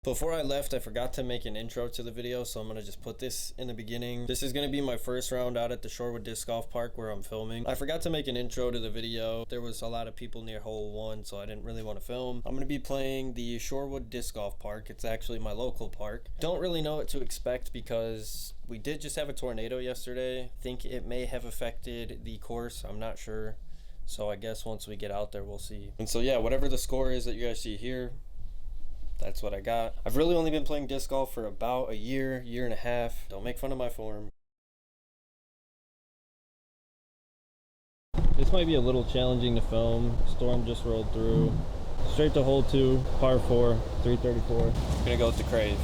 Before I left, I forgot to make an intro to the video, so I'm gonna just put this in the beginning. This is gonna be my first round out at the Shorewood Disc Golf Park where I'm filming. I forgot to make an intro to the video. There was a lot of people near hole 1, so I didn't really want to film. I'm gonna be playing the Shorewood Disc Golf Park. It's actually my local park. Don't really know what to expect because we did just have a tornado yesterday. I think it may have affected the course. I'm not sure. So I guess once we get out there, we'll see. And so yeah, whatever the score is that you guys see here, that's what I got. I've really only been playing disc golf for about a year and a half. Don't make fun of my form. This might be a little challenging to film. Storm just rolled through. Straight to hole 2, par 4, 334. Gonna go with the Crave.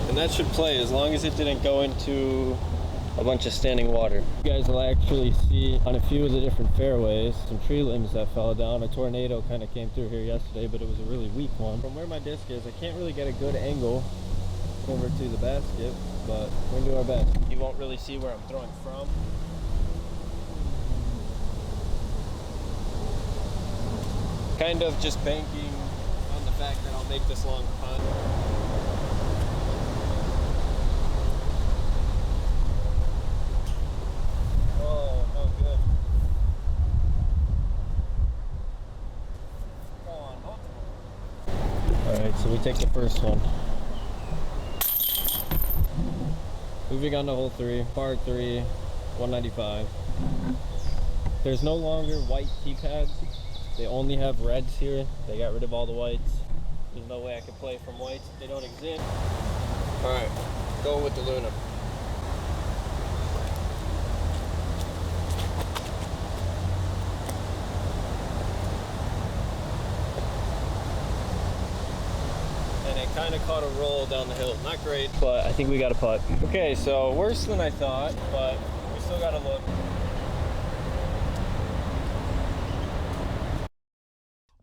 And that should play as long as it didn't go into a bunch of standing water. You guys will actually see on a few of the different fairways some tree limbs that fell down. A tornado kind of came through here yesterday, but it was a really weak one. From where my disc is, I can't really get a good angle over to the basket, but we're gonna do our best. You won't really see where I'm throwing from. Kind of just banking on the fact that I'll make this long putt. So we take the first one. Moving on to hole 3, par 3, 195. There's no longer white tee pads. They only have reds here. They got rid of all the whites. There's no way I can play from whites. They don't exist. All right, go with the Luna. Kind of caught a roll down the hill. Not great, but I think we got a putt. Okay, so worse than I thought, but we still got to look.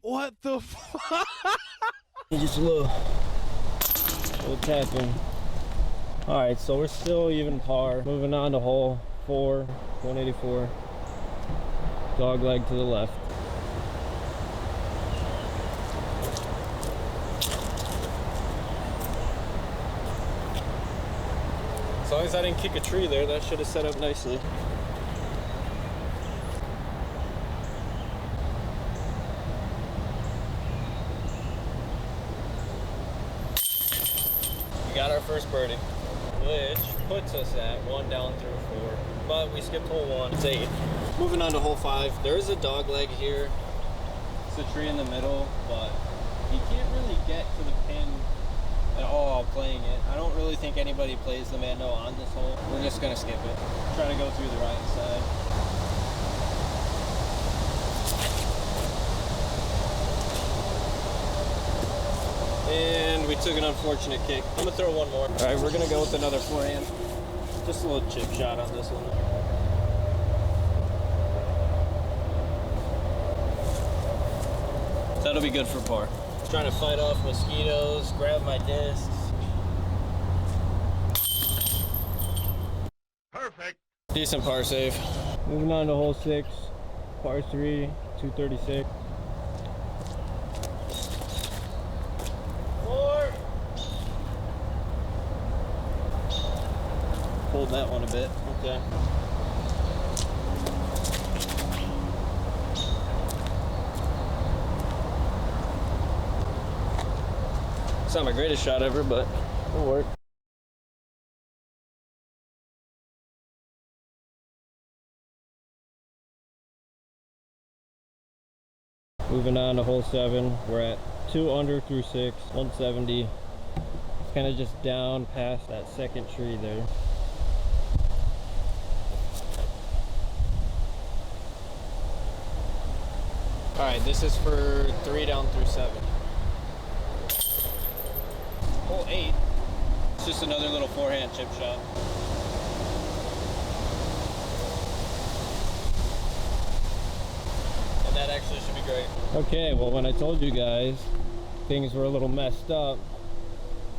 What the fuck? Just a little tapping. All right, so we're still even par. Moving on to hole 4, 184. Dog leg to the left. As long as I didn't kick a tree there, that should have set up nicely. We got our first birdie, which puts us at 1 down through 4. But we skipped hole 1, it's 8. Moving on to hole 5. There is a dog leg here. It's a tree in the middle, but you can't really get to the pin at all playing it. I don't really think anybody plays the Mando on this hole. We're just gonna skip it. Try to go through the right side. And we took an unfortunate kick. I'm gonna throw one more. All right, we're gonna go with another forehand. Just a little chip shot on this one. So that'll be good for par. Trying to fight off mosquitoes, grab my discs. Perfect. Decent par save. Moving on to hole 6, par 3, 236. 4. Pulled that one a bit. Okay. It's not my greatest shot ever, but it'll work. Moving on to hole 7, we're at 2 under through 6, 170. It's kind of just down past that second tree there. All right, this is for 3 down through 7. Hole 8, it's just another little forehand chip shot. And that actually should be great. Okay, well when I told you guys things were a little messed up,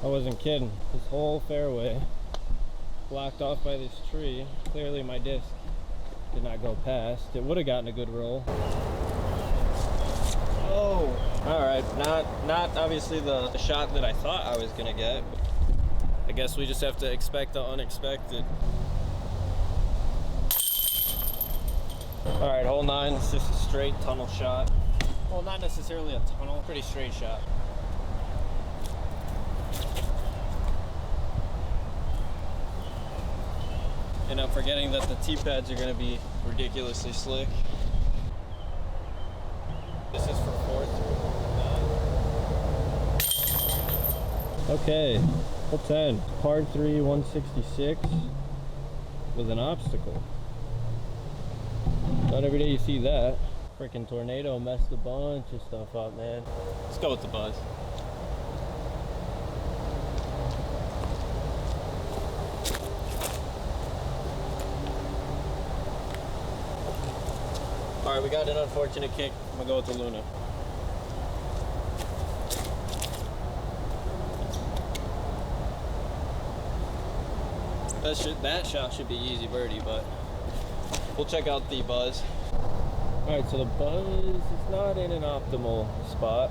I wasn't kidding. This whole fairway blocked off by this tree. Clearly my disc did not go past. It would have gotten a good roll. Oh, all right. Not obviously the shot that I thought I was gonna get. I guess we just have to expect the unexpected. All right, hole 9. It's just a straight tunnel shot. Well, not necessarily a tunnel, pretty straight shot. And I'm forgetting that the tee pads are gonna be ridiculously slick. This is for 4-3. Okay, hole 10, par 3, 166 with an obstacle. Not every day you see that. Freaking tornado messed a bunch of stuff up, man. Let's go with the buzz. All right, we got an unfortunate kick. I'm gonna go with the Luna. That shot should be easy birdie, but we'll check out the buzz. All right, so the buzz is not in an optimal spot,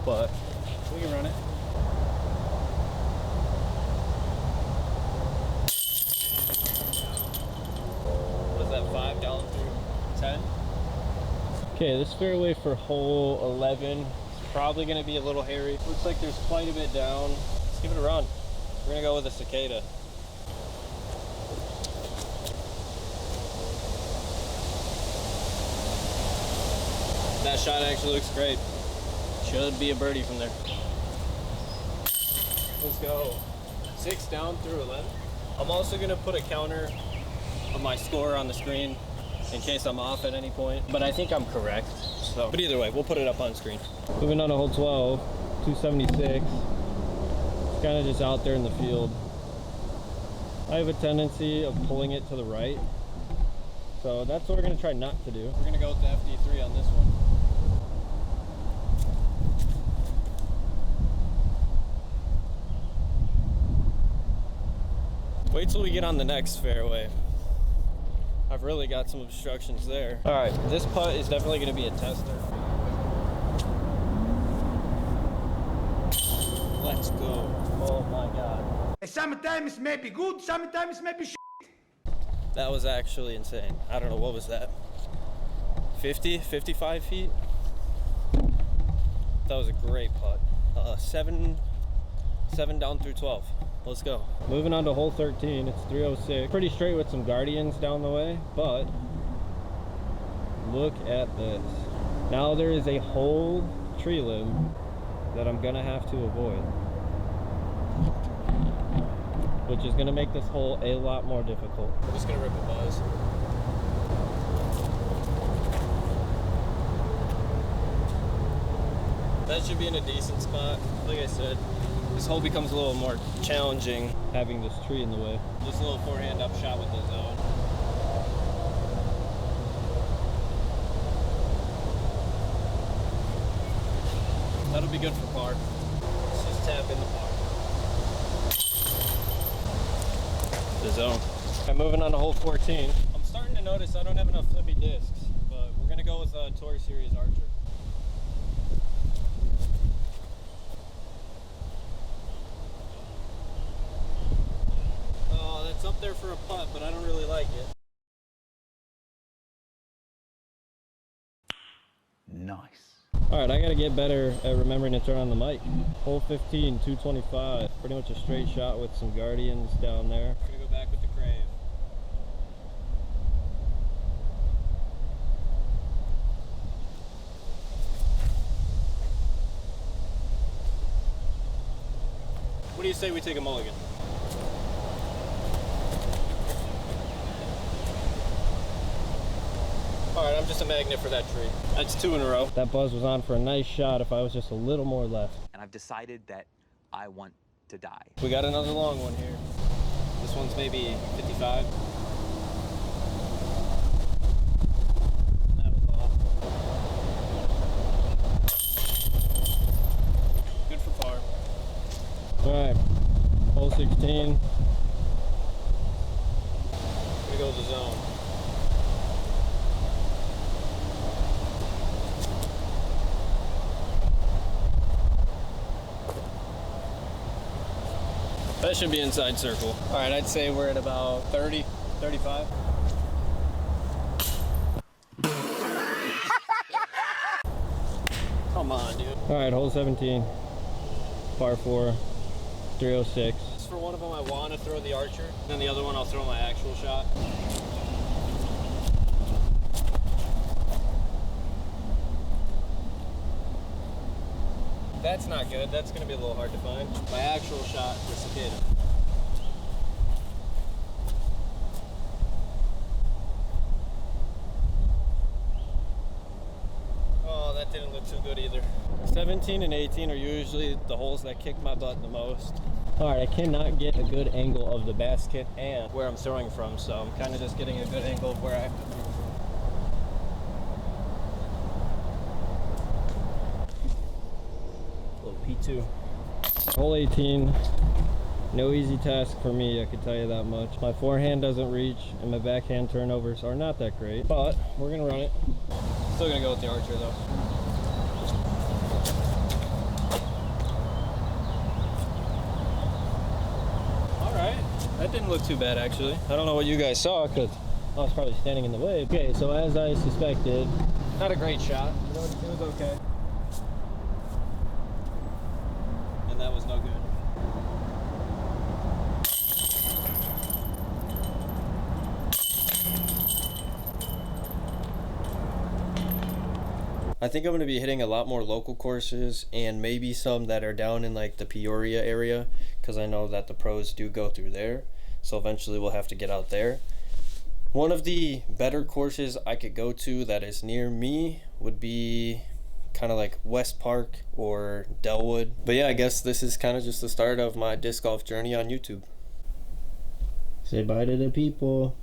but we can run it. Was that 5 down through 10? Okay, this fairway for hole 11 is probably going to be a little hairy. Looks like there's quite a bit down. Let's give it a run. We're going to go with a cicada. That shot actually looks great. Should be a birdie from there. Let's go. 6 down through 11. I'm also going to put a counter of my score on the screen in case I'm off at any point, but I think I'm correct. So, but either way, we'll put it up on screen. Moving on to hole 12, 276. It's kind of just out there in the field. I have a tendency of pulling it to the right, so that's what we're going to try not to do. We're going to go with the FD3 on this one. Wait till we get on the next fairway. I've really got some obstructions there. All right, this putt is definitely going to be a tester. Let's go. Oh my God. Sometimes may be good, sometimes may be shit. That was actually insane. I don't know, what was that? 50, 55 feet? That was a great putt. 7 down through 12. Let's go. Moving on to hole 13, it's 306. Pretty straight with some guardians down the way, but look at this. Now there is a whole tree limb that I'm gonna have to avoid, which is gonna make this hole a lot more difficult. I'm just gonna rip a buzz. That should be in a decent spot. Like I said, this hole becomes a little more challenging having this tree in the way. Just a little forehand up shot with the zone. That'll be good for par. Let's just tap in the par. The zone. I'm moving on to hole 14. I'm starting to notice I don't have enough flippy discs, but we're gonna go with a Tour Series Archer. It's up there for a putt, but I don't really like it. Nice. All right, I gotta get better at remembering to turn on the mic. Hole 15, 225. Pretty much a straight shot with some guardians down there. We're gonna go back with the crave. What do you say we take a mulligan? All right, I'm just a magnet for that tree. That's 2 in a row. That buzz was on for a nice shot if I was just a little more left. And I've decided that I want to die. We got another long one here. This one's maybe 55. That was off. Good for par. All right, hole 16. go the zone. That should be inside circle. All right, I'd say we're at about 30, 35. Come on, dude. All right, hole 17, par 4, 306. For one of them, I want to throw the archer, and then the other one, I'll throw my actual shot. That's not good. That's going to be a little hard to find. My actual shot, the cicada. Oh, that didn't look too good either. 17 and 18 are usually the holes that kick my butt the most. All right, I cannot get a good angle of the basket and where I'm throwing from, so I'm kind of just getting a good angle of where I have to throw from. Little P2. Hole 18, no easy task for me, I can tell you that much. My forehand doesn't reach and my backhand turnovers are not that great, but we're gonna run it. Still gonna go with the archer though. That didn't look too bad, actually. I don't know what you guys saw, because I was probably standing in the way. Okay, so as I suspected, not a great shot, but it was okay. And that was no good. I think I'm going to be hitting a lot more local courses and maybe some that are down in like the Peoria area, because I know that the pros do go through there, so eventually we'll have to get out there. One of the better courses I could go to that is near me would be kind of like West Park or Delwood. But yeah, I guess this is kind of just the start of my disc golf journey on YouTube. Say bye to the people.